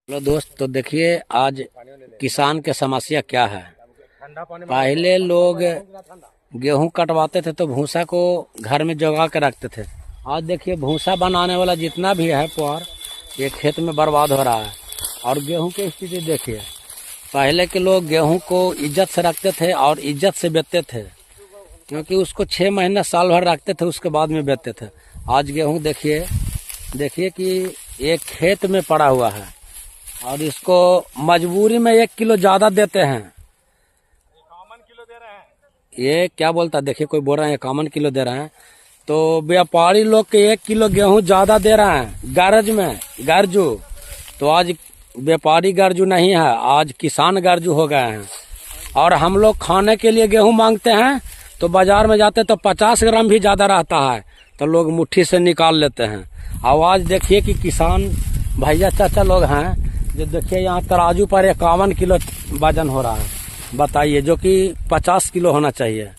Hello दोस्त, तो देखिए आज किसान के समस्या क्या है। पहले लोग गेहूं कटवाते थे तो भूसा को घर में जोगा के रखते थे। आज देखिए भूसा बनाने वाला जितना भी है पुआर ये खेत में बर्बाद हो रहा है। और गेहूं की स्थिति देखिए, पहले के लोग गेहूं को इज्जत से रखते थे और इज्जत से बेचते थे, क्योंकि उसको 6 महीने साल भर रखते थे, उसके बाद में बेचते थे। आज गेहूं देखिए कि एक खेत में पड़ा हुआ है और इसको मजबूरी में 1 किलो ज्यादा देते हैं। 51 किलो दे रहे हैं। ये क्या बोलता है, देखिए कोई बोल रहा है 51 किलो दे रहे हैं, तो व्यापारी लोग के 1 किलो गेहूं ज्यादा दे रहे हैं गरज में गर्जू। तो आज व्यापारी गर्जू नहीं है, आज किसान गर्जू हो गए हैं। और हम लोग खाने के लिए गेहूं मांगते हैं तो बाजार में जाते तो 50 ग्राम भी ज्यादा रहता है तो लोग मुट्ठी से निकाल लेते हैं। आवाज देखिए कि किसान भैया चाचा लोग हैं, जो देखिए यहाँ तराजू पर 51 किलो वजन हो रहा है, बताइए, जो कि 50 किलो होना चाहिए।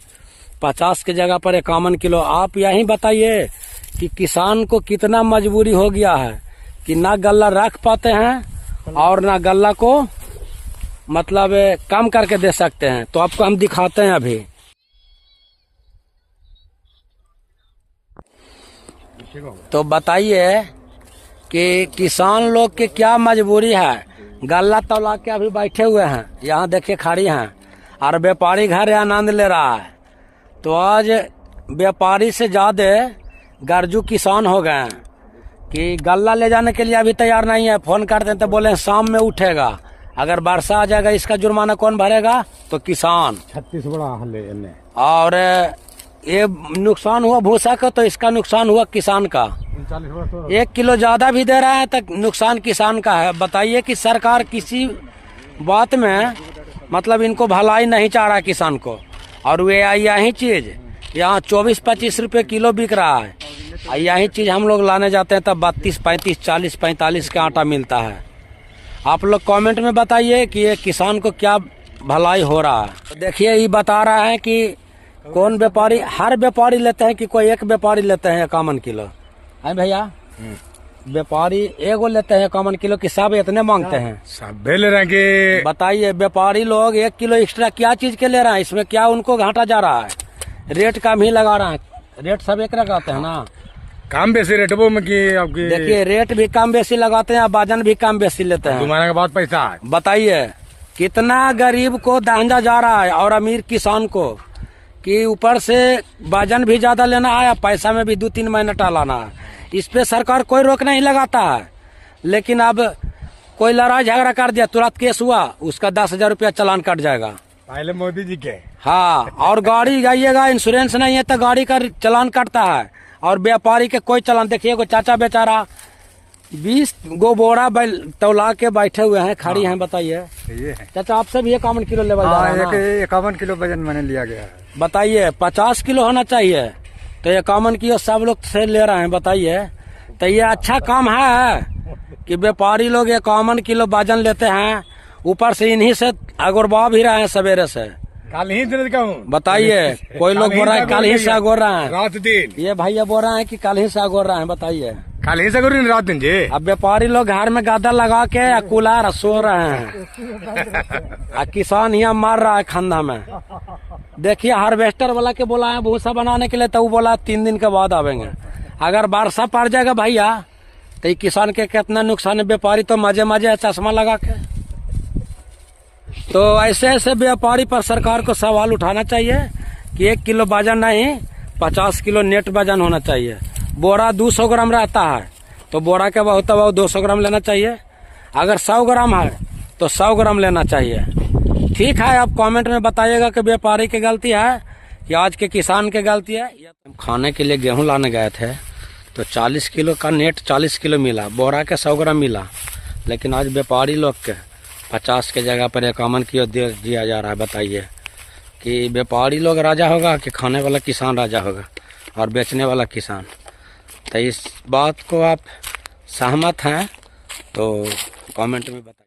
50 की जगह पर 51 किलो। आप यही बताइए कि किसान को कितना मजबूरी हो गया है कि ना गल्ला रख पाते हैं और ना गल्ला को मतलब कम करके दे सकते हैं। तो आपको हम दिखाते हैं अभी। तो बताइए कि किसान लोग के क्या मजबूरी है। गल्ला तौला के अभी बैठे हुए हैं, यहाँ देखिए खड़ी हैं, और व्यापारी घर आनंद ले रहा है। तो आज व्यापारी से ज्यादा गर्जू किसान हो गए हैं कि गल्ला ले जाने के लिए अभी तैयार नहीं है। फोन करते हैं तो बोले शाम में उठेगा, अगर वर्षा आ जाएगा इसका जुर्माना कौन भरेगा? तो किसान। 36 बड़ा और ये नुकसान हुआ भूसा का, तो इसका नुकसान हुआ किसान का। 1 किलो ज्यादा भी दे रहा है तो नुकसान किसान का है। बताइए कि सरकार किसी बात में मतलब इनको भलाई नहीं चाह रहा किसान को। और वे यही चीज यहाँ 24-25 रुपए किलो बिक रहा है, और यही चीज हम लोग लाने जाते हैं तब 32, 35, 40, 45 का आटा मिलता है। आप लोग कमेंट में बताइए कि ये किसान को क्या भलाई हो रहा है। देखिए ये बता रहा है कि कौन व्यापारी, हर व्यापारी लेते हैं कि कोई एक व्यापारी लेते हैं 51 किलो है भैया? व्यापारी एगो लेते हैं 51 किलो की, सब इतने मांगते हैं? सब ले रहे हैं। बताइए व्यापारी लोग 1 किलो एक्स्ट्रा क्या चीज के ले रहे हैं? इसमें क्या उनको घाटा जा रहा है? रेट कम ही लगा रहा है, रेट सब एक लगाते हैं ना, कम बेसी रेट वो में की आपकी। देखिए रेट भी कम बेसी लगाते हैं, वजन भी कम बेसी लेते हैं। तुम्हारे के बाद पैसा है। बताइए कितना गरीब को दहंजा जा रहा है और अमीर किसान को, कि ऊपर से वजन भी ज्यादा लेना है, पैसा में भी 2-3 महीना टालाना है। इस पे सरकार कोई रोक नहीं लगाता है। लेकिन अब कोई लड़ाई झगड़ा कर दिया, तुरंत केस हुआ, उसका 10,000 रुपया चालान कट जाएगा। पहले मोदी जी के। हाँ, और गाड़ी जाइएगा, इंश्योरेंस नहीं है तो गाड़ी का चालान कटता है, और व्यापारी के कोई चालान। देखिए को चाचा बेचारा 20 गो बोरा तौला के बैठे हुए हैं, खड़ी हैं। बताइए चाचा, आपसे भी 51 किलो लेवल जा रहा है ना? 51 किलो वजन मैंने लिया गया है। बताइए 50 किलो होना चाहिए, तो 51 किलो सब लोग से ले रहे हैं। बताइए, तो ये अच्छा काम है कि व्यापारी लोग 51 किलो वजन लेते हैं, ऊपर से इन्हीं से अगोरबा भी रहे हैं सवेरे से। कल ही दिन का हूँ। बताइए कोई लोग बोल रहे हैं कल ही से अगोर रहे हैं, रात दिन। ये भैया बोल रहे हैं कि कल ही से अगोर रहे हैं। बताइए कल ही से रात दिन जी। अब व्यापारी लोग घर में गद्दा लगा के कूलर सो रहे हैं, किसान यहाँ मार रहा है खंधा में। देखिए हार्वेस्टर वाला के बोला है भूसा बनाने के लिए, तो वो बोला 3 दिन के बाद आवेंगे। अगर वर्षा पड़ जाएगा भैया तो ये किसान के कितना नुकसान है। व्यापारी तो मजे मजे चश्मा लगा के। तो ऐसे व्यापारी पर सरकार को सवाल उठाना चाहिए कि 1 किलो वजन नहीं, 50 किलो नेट वजन होना चाहिए। बोरा 200 ग्राम रहता है तो बोरा के बहुत 200 ग्राम लेना चाहिए। अगर 100 ग्राम है तो 100 ग्राम लेना चाहिए। ठीक है, आप कमेंट में बताइएगा कि व्यापारी की गलती है या आज के किसान की गलती है। खाने के लिए गेहूं लाने गए थे तो 40 किलो का नेट 40 किलो मिला, बोरा के 100 ग्राम मिला। लेकिन आज व्यापारी लोग के 50 के जगह पर 51 किलो दिया जा रहा है। बताइए कि व्यापारी लोग राजा होगा कि खाने वाला किसान राजा होगा और बेचने वाला किसान? तो इस बात को आप सहमत हैं तो कमेंट में बताइए।